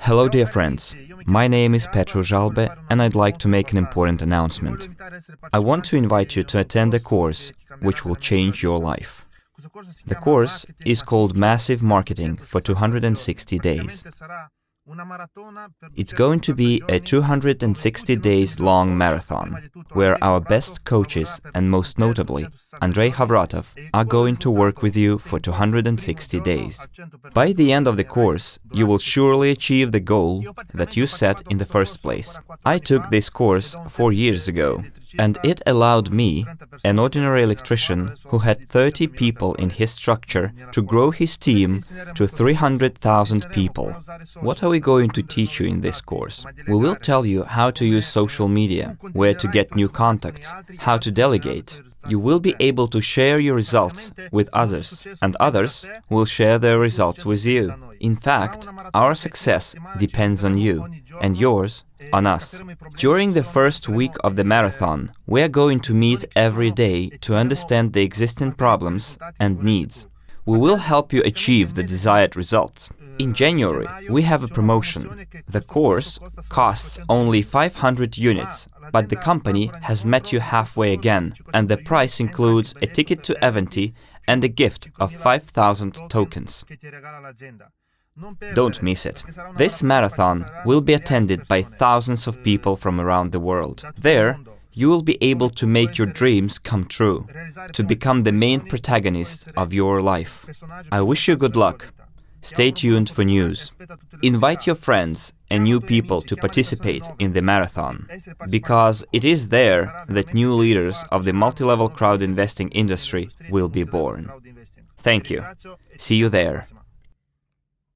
Hello dear friends, my name is Petru Jalba and I'd like to make an important announcement. I want to invite you to attend a course which will change your life. The course is called Massive Marketing for 260 Days. It's going to be a 260 days long marathon, where our best coaches and most notably Andrey Khovratov are going to work with you for 260 days. By the end of the course, you will surely achieve the goal that you set in the first place. I took this course 4 years ago, and it allowed me, an ordinary electrician who had 30 people in his structure, to grow his team to 300,000 people. What are we going to teach you in this course? We will tell you how to use social media, where to get new contacts, how to delegate. You will be able to share your results with others, and others will share their results with you. In fact, our success depends on you, and yours on us. During the first week of the marathon, we are going to meet every day to understand the existing problems and needs. We will help you achieve the desired results. In January, we have a promotion. The course costs only 500 units, but the company has met you halfway again, and the price includes a ticket to Andrey and a gift of 5,000 tokens. Don't miss it. This marathon will be attended by thousands of people from around the world. There, you will be able to make your dreams come true, to become the main protagonist of your life. I wish you good luck. Stay tuned for news. Invite your friends and new people to participate in the marathon, because it is there that new leaders of the multi-level crowd investing industry will be born. Thank you. See you there.